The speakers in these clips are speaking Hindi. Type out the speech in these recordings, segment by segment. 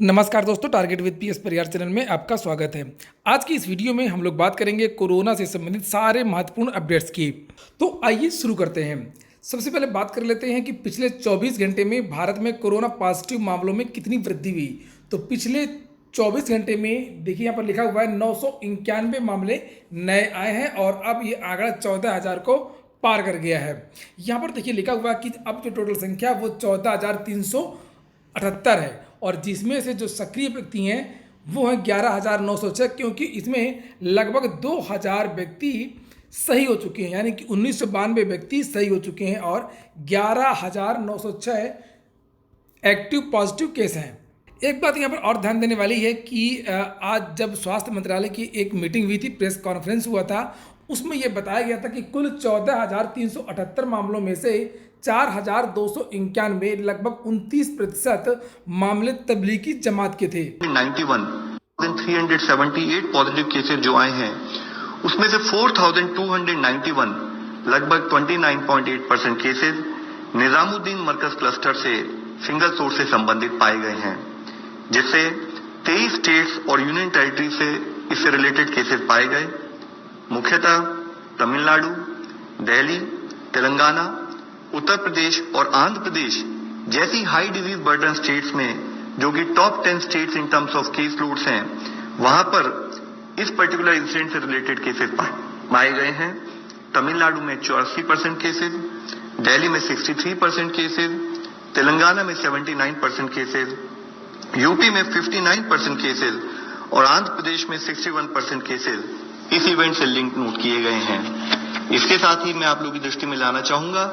नमस्कार दोस्तों, टारगेट विद पीएस परिवार चैनल में आपका स्वागत है। आज की इस वीडियो में हम लोग बात करेंगे कोरोना से संबंधित सारे महत्वपूर्ण अपडेट्स की। तो आइए शुरू करते हैं। सबसे पहले बात कर लेते हैं कि पिछले 24 घंटे में भारत में कोरोना पॉजिटिव मामलों में कितनी वृद्धि हुई। तो पिछले 24 घंटे में देखिए यहाँ पर लिखा हुआ है 991 मामले नए आए हैं और अब ये आंकड़ा 14,000 को पार कर गया है। यहाँ पर देखिए लिखा हुआ है कि अब जो टोटल संख्या वो 14,378 है और जिसमें से जो सक्रिय व्यक्ति हैं वो हैं 11,906, क्योंकि इसमें लगभग 2,000 व्यक्ति सही हो चुके हैं, यानी कि 1992 व्यक्ति सही हो चुके हैं और 11,906 एक्टिव पॉजिटिव केस हैं। एक बात यहाँ पर और ध्यान देने वाली है कि आज जब स्वास्थ्य मंत्रालय की एक मीटिंग हुई थी, प्रेस कॉन्फ्रेंस हुआ था, उसमें यह बताया गया था कि कुल 14,378 मामलों में से 4,291 लगभग 29% मामले तबलीगी जमात के थे। 91,378 पॉजिटिव केसेस जो आए हैं उसमें से 4,291 लगभग 29.8% केसेस निजामुद्दीन मरकज क्लस्टर से सिंगल सोर्स से संबंधित पाए गए हैं, जिससे 23 स्टेट्स और यूनियन टेरिटरी से इससे रिलेटेड केसेस पाए गए। मुख्यतः तमिलनाडु, दिल्ली, तेलंगाना, उत्तर प्रदेश और आंध्र प्रदेश जैसी हाई डिजीज बर्डन स्टेट्स में, जो कि top 10 states in terms of case loads हैं, वहां पर इस पर्टिकुलर इंसिडेंट से रिलेटेड केसेस पाए गए हैं। तमिलनाडु में 84% केसेस, दिल्ली में 63% केसेस, तेलंगाना में 79% केसेस, यूपी में 59% केसेस और आंध्र प्रदेश में 61% केसेस इस इवेंट से लिंक नोट किए गए हैं। इसके साथ ही मैं आप लोगों की दृष्टि में लाना चाहूंगा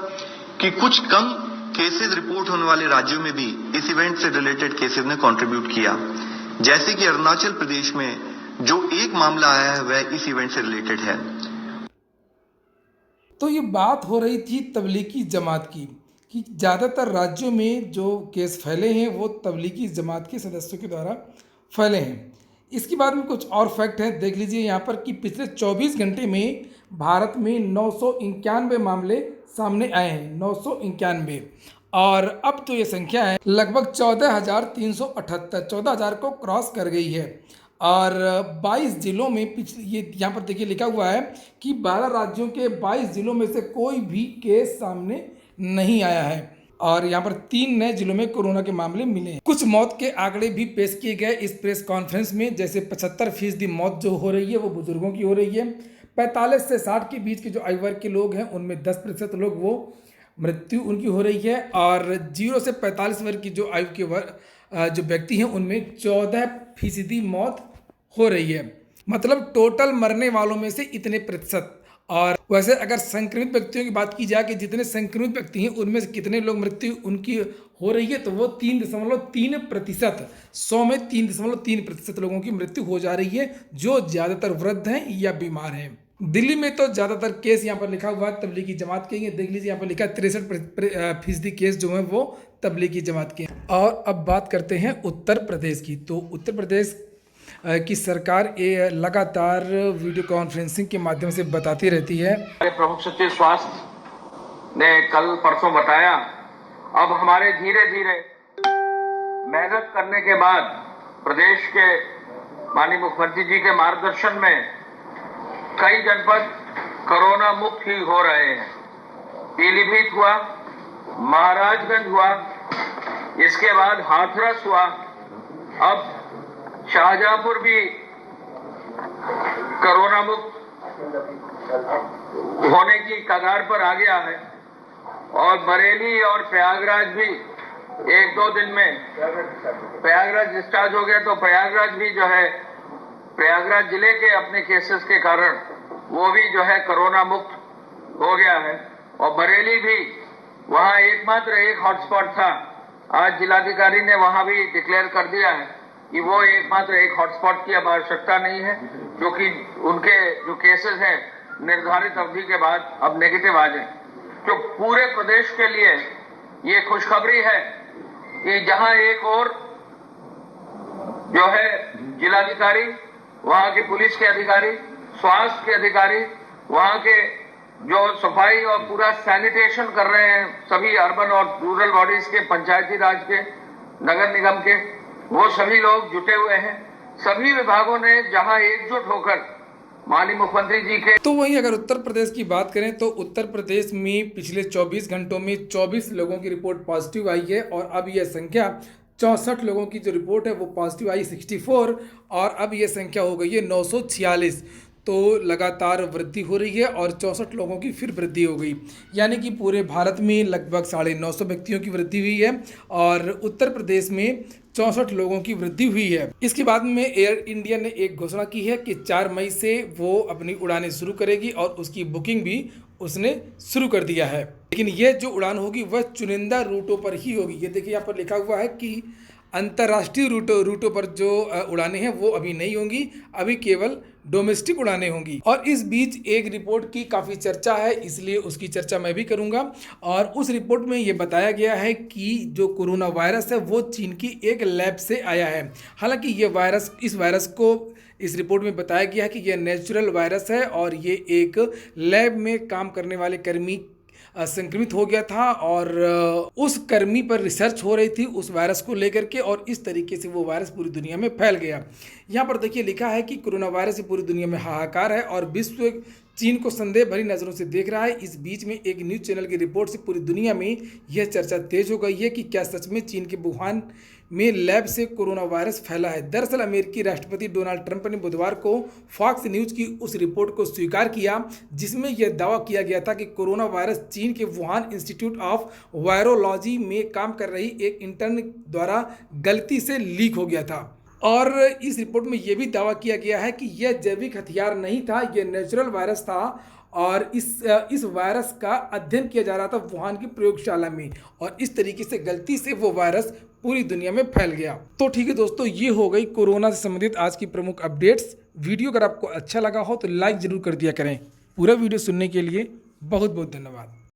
कि कुछ कम केसेस रिपोर्ट होने वाले राज्यों में भी इस इवेंट से रिलेटेड केसेस ने कंट्रीब्यूट किया, जैसे कि अरुणाचल प्रदेश में जो एक मामला आया है वह इस इवेंट से रिलेटेड है। तो ये बात हो रही थी तबलीगी जमात की कि ज़्यादातर राज्यों में जो केस फैले हैं वो तबलीगी जमात के सदस्यों के द्वारा फैले हैं। इसके बाद में कुछ और फैक्ट हैं, देख लीजिए यहाँ पर कि पिछले 24 घंटे में भारत में 991 मामले सामने आए हैं, 991, और अब तो ये संख्या है लगभग 14,378, 14,000 को क्रॉस कर गई है। और 22 जिलों में पिछले ये यहाँ पर देखिए लिखा हुआ है कि 12 राज्यों के 22 जिलों में से कोई भी केस सामने नहीं आया है और यहाँ पर 3 नए जिलों में कोरोना के मामले मिले हैं। कुछ मौत के आंकड़े भी पेश किए गए इस प्रेस कॉन्फ्रेंस में, जैसे 75% मौत जो हो रही है वो बुजुर्गों की हो रही है। 45 से 60 के बीच के जो आयु वर्ग के लोग हैं उनमें 10% लोग वो मृत्यु उनकी हो रही है और 0 से 45 वर्ग की जो आयु के जो व्यक्ति हैं उनमें 14% मौत हो रही है। मतलब टोटल मरने वालों में से इतने प्रतिशत। और वैसे अगर संक्रमित व्यक्तियों की बात की जाए कि जितने संक्रमित व्यक्ति हैं उनमें से कितने लोग मृत्यु उनकी हो रही है, तो वो 3.3%, 100 में 3.3% लोगों की मृत्यु हो जा रही है, जो ज़्यादातर वृद्ध हैं या बीमार हैं। दिल्ली में तो ज़्यादातर केस यहाँ पर लिखा हुआ है तबलीगी जमात के हैं। देख लीजिए यहाँ पर लिखा है 63% केस जो हैं वो तबलीगी जमात के हैं। और अब बात करते हैं उत्तर प्रदेश की। तो उत्तर प्रदेश की सरकार ये लगातार वीडियो कॉन्फ्रेंसिंग के माध्यम से बताती रहती है। प्रमुख सचिव स्वास्थ्य ने कल परसों बताया, अब हमारे धीरे धीरे मेहनत करने के बाद प्रदेश के माननीय मुख्यमंत्री जी के मार्गदर्शन में कई जनपद कोरोना मुक्त ही हो रहे हैं। पीलीभीत हुआ, महाराजगंज हुआ, इसके बाद हाथरस हुआ, अब शाहजहांपुर भी कोरोना मुक्त होने की कगार पर आ गया है और बरेली और प्रयागराज भी 1-2 दिन में प्रयागराज डिस्चार्ज हो गया। तो प्रयागराज भी जो है, प्रयागराज जिले के अपने केसेस के कारण वो भी जो है कोरोना मुक्त हो गया है और बरेली भी, वहां एकमात्र एक हॉटस्पॉट था, आज जिलाधिकारी ने वहां भी डिक्लेयर कर दिया है कि वो एकमात्र एक हॉटस्पॉट की अब आवश्यकता नहीं है, क्योंकि उनके जो केसेस हैं निर्धारित अवधि के बाद अब नेगेटिव आ जाए। तो पूरे प्रदेश के लिए ये खुशखबरी है कि जहां एक और जो है जिलाधिकारी, वहां के पुलिस के अधिकारी, स्वास्थ्य के अधिकारी, वहां के जो सफाई और पूरा सैनिटेशन कर रहे हैं सभी अर्बन और रूरल बॉडीज के, पंचायती राज के, नगर निगम के, वो सभी लोग जुटे हुए हैं। सभी विभागों ने जहां एकजुट होकर माननीय मुख्यमंत्री जी के तो वहीं अगर उत्तर प्रदेश की बात करें तो उत्तर प्रदेश में पिछले 24 घंटों में 24 लोगों की रिपोर्ट पॉजिटिव आई है और अब यह संख्या 64 लोगों की जो रिपोर्ट है वो पॉजिटिव आई 64 और अब यह संख्या हो गई है 946। तो लगातार वृद्धि हो रही है और 64 लोगों की फिर वृद्धि हो गई, यानी कि पूरे भारत में लगभग 950 व्यक्तियों की वृद्धि हुई है और उत्तर प्रदेश में 64 लोगों की वृद्धि हुई है। इसके बाद में एयर इंडिया ने एक घोषणा की है कि 4 मई से वो अपनी उड़ानें शुरू करेगी और उसकी बुकिंग भी उसने शुरू कर दिया है। लेकिन ये जो उड़ान होगी वह चुनिंदा रूटों पर ही होगी। ये देखिए यहाँ पर लिखा हुआ है कि अंतर्राष्ट्रीय रूटों पर जो उड़ानें हैं वो अभी नहीं होंगी, अभी केवल डोमेस्टिक उड़ानें होंगी। और इस बीच एक रिपोर्ट की काफ़ी चर्चा है, इसलिए उसकी चर्चा मैं भी करूंगा। और उस रिपोर्ट में ये बताया गया है कि जो कोरोना वायरस है वो चीन की एक लैब से आया है। हालांकि ये वायरस इस रिपोर्ट में बताया गया है कि यह नेचुरल वायरस है और ये एक लैब में काम करने वाले कर्मी संक्रमित हो गया था और उस कर्मी पर रिसर्च हो रही थी उस वायरस को लेकर के और इस तरीके से वो वायरस पूरी दुनिया में फैल गया। यहाँ पर देखिए लिखा है कि कोरोना वायरस से पूरी दुनिया में हाहाकार है और विश्व चीन को संदेह भरी नज़रों से देख रहा है। इस बीच में एक न्यूज़ चैनल की रिपोर्ट से पूरी दुनिया में यह चर्चा तेज हो गई है कि क्या सच में चीन के वुहान में लैब से कोरोना वायरस फैला है। दरअसल अमेरिकी राष्ट्रपति डोनाल्ड ट्रंप ने बुधवार को फॉक्स न्यूज़ की उस रिपोर्ट को स्वीकार किया जिसमें यह दावा किया गया था कि कोरोना वायरस चीन के वुहान इंस्टीट्यूट ऑफ वायरोलॉजी में काम कर रही एक इंटर्न द्वारा गलती से लीक हो गया था। और इस रिपोर्ट में यह भी दावा किया गया है कि यह जैविक हथियार नहीं था, यह नेचुरल वायरस था और इस वायरस का अध्ययन किया जा रहा था वुहान की प्रयोगशाला में और इस तरीके से गलती से वो वायरस पूरी दुनिया में फैल गया। तो ठीक है दोस्तों, ये हो गई कोरोना से संबंधित आज की प्रमुख अपडेट्स। वीडियो अगर आपको अच्छा लगा हो तो लाइक ज़रूर कर दिया करें। पूरा वीडियो सुनने के लिए बहुत बहुत धन्यवाद।